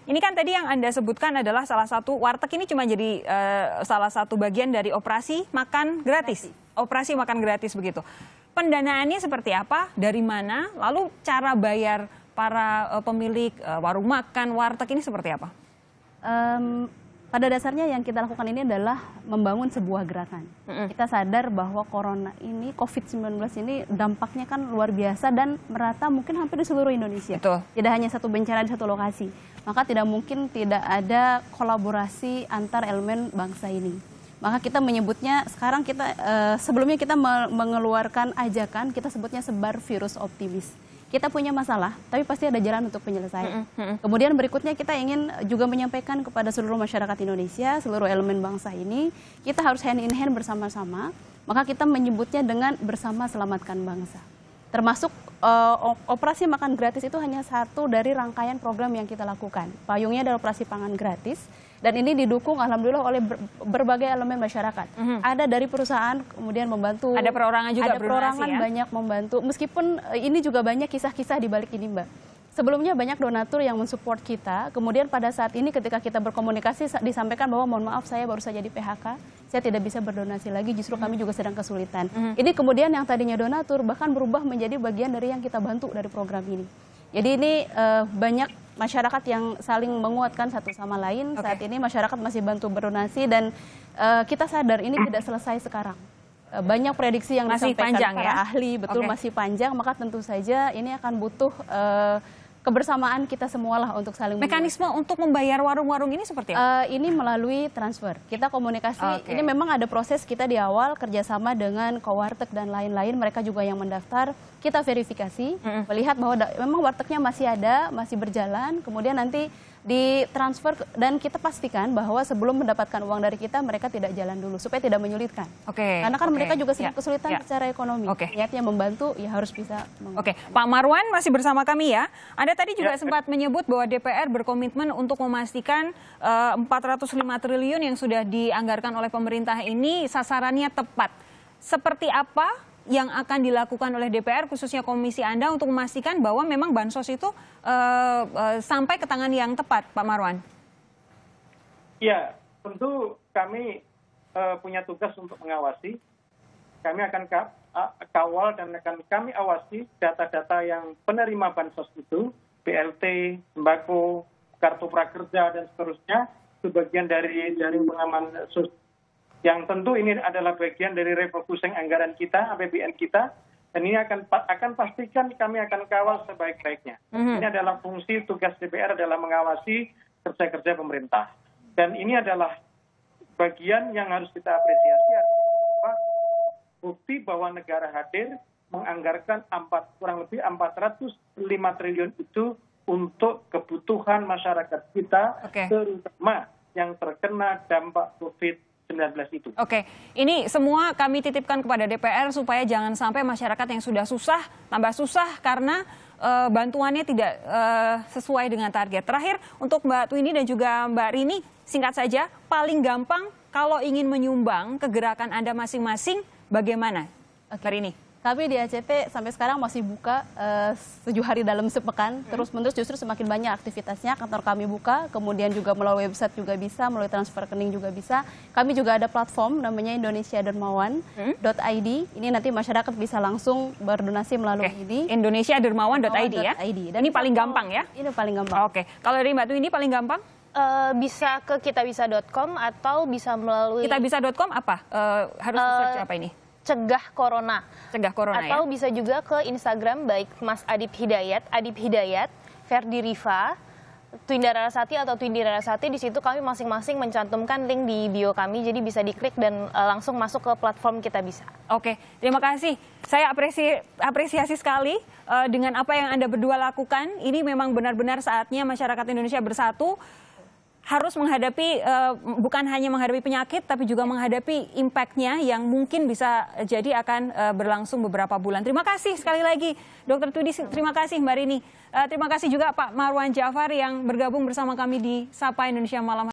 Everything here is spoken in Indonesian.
Ini kan tadi yang Anda sebutkan adalah salah satu warteg ini cuma jadi salah satu bagian dari operasi makan gratis. Operasi makan gratis begitu. Pendanaannya seperti apa? Dari mana? Lalu cara bayar para pemilik warung makan, warteg ini seperti apa? Pada dasarnya yang kita lakukan ini adalah membangun sebuah gerakan. Kita sadar bahwa corona ini, COVID-19 ini dampaknya kan luar biasa dan merata mungkin hampir di seluruh Indonesia. Betul. Tidak hanya satu bencana di satu lokasi. Maka tidak mungkin tidak ada kolaborasi antar elemen bangsa ini. Maka kita menyebutnya, sekarang kita, sebelumnya kita mengeluarkan ajakan, kita sebutnya sebar virus optimis. Kita punya masalah, tapi pasti ada jalan untuk penyelesaian. Kemudian berikutnya kita ingin juga menyampaikan kepada seluruh masyarakat Indonesia, seluruh elemen bangsa ini, kita harus hand in hand bersama-sama, maka kita menyebutnya dengan bersama selamatkan bangsa. Termasuk operasi makan gratis itu hanya satu dari rangkaian program yang kita lakukan. Payungnya adalah operasi pangan gratis, dan ini didukung alhamdulillah oleh berbagai elemen masyarakat. Ada dari perusahaan kemudian membantu. Ada perorangan juga, ada perorangan ya? Banyak membantu. Meskipun ini juga banyak kisah-kisah di balik ini, Mbak. Sebelumnya banyak donatur yang mensupport kita. Kemudian pada saat ini ketika kita berkomunikasi disampaikan bahwa mohon maaf saya baru saja di PHK, saya tidak bisa berdonasi lagi. Justru kami juga sedang kesulitan. Ini kemudian yang tadinya donatur bahkan berubah menjadi bagian dari yang kita bantu dari program ini. Jadi ini banyak masyarakat yang saling menguatkan satu sama lain. Saat ini masyarakat masih bantu berdonasi dan kita sadar ini tidak selesai sekarang. Banyak prediksi yang masih disampaikan panjang, para ya? ahli, betul masih panjang, maka tentu saja ini akan butuh kebersamaan kita semualah untuk saling mekanisme untuk membayar warung-warung ini seperti apa? Ini melalui transfer. Kita komunikasi, ini memang ada proses kita di awal kerjasama dengan Cowarteg dan lain-lain, mereka juga yang mendaftar. Kita verifikasi, melihat bahwa memang wartegnya masih ada, masih berjalan, kemudian nanti ditransfer dan kita pastikan bahwa sebelum mendapatkan uang dari kita, mereka tidak jalan dulu, supaya tidak menyulitkan. Karena kan mereka juga sedang kesulitan secara ekonomi. Niatnya membantu, ya harus bisa membantu. Pak Marwan masih bersama kami ya. Anda tadi juga sempat menyebut bahwa DPR berkomitmen untuk memastikan 405 triliun yang sudah dianggarkan oleh pemerintah ini sasarannya tepat. Seperti apa yang akan dilakukan oleh DPR, khususnya komisi Anda, untuk memastikan bahwa memang bansos itu sampai ke tangan yang tepat, Pak Marwan? Ya, tentu kami punya tugas untuk mengawasi. Kami akan kawal dan akan kami awasi data-data yang penerima bansos itu, BLT, sembako, kartu prakerja, dan seterusnya, itu bagian dari jaring pengaman sosial. Yang tentu ini adalah bagian dari refocusing anggaran kita, APBN kita, dan ini akan pastikan kami akan kawal sebaik-baiknya. Ini adalah fungsi tugas DPR adalah mengawasi kerja-kerja pemerintah. Dan ini adalah bagian yang harus kita apresiasi, bukti bahwa negara hadir menganggarkan kurang lebih 405 triliun itu untuk kebutuhan masyarakat kita, terutama yang terkena dampak COVID-19 itu. Ini semua kami titipkan kepada DPR supaya jangan sampai masyarakat yang sudah susah tambah susah karena bantuannya tidak sesuai dengan target. Terakhir untuk Mbak Twindy dan juga Mbak Rini, singkat saja, paling gampang kalau ingin menyumbang ke gerakan Anda masing-masing, bagaimana, Mbak Rini? Kami di ACP sampai sekarang masih buka 7 hari dalam sepekan, terus-menerus justru semakin banyak aktivitasnya, kantor kami buka, kemudian juga melalui website juga bisa, melalui transfer rekening juga bisa. Kami juga ada platform namanya indonesiadermawan.id, ini nanti masyarakat bisa langsung berdonasi melalui ini. Indonesiadermawan.id ya? Dan ini paling gampang ya? Ini paling gampang. Kalau dari Mbak Twindy paling gampang? Bisa ke kitabisa.com atau bisa melalui... Kitabisa.com apa? Harus search apa ini? Cegah Corona. ya? Atau bisa juga ke Instagram baik Mas Adib Hidayat, Ferdi Riva, Twindy Rarasati atau Twindy Rarasati. Di situ kami masing-masing mencantumkan link di bio kami, jadi bisa diklik dan langsung masuk ke platform Kitabisa. Terima kasih. Saya apresiasi sekali dengan apa yang Anda berdua lakukan. Ini memang benar-benar saatnya masyarakat Indonesia bersatu. Harus menghadapi, bukan hanya menghadapi penyakit, tapi juga menghadapi impact-nya yang mungkin bisa jadi akan berlangsung beberapa bulan. Terima kasih sekali lagi, Dr. Twindy, terima kasih Mbak Rini. Terima kasih juga Pak Marwan Jafar yang bergabung bersama kami di Sapa Indonesia Malam.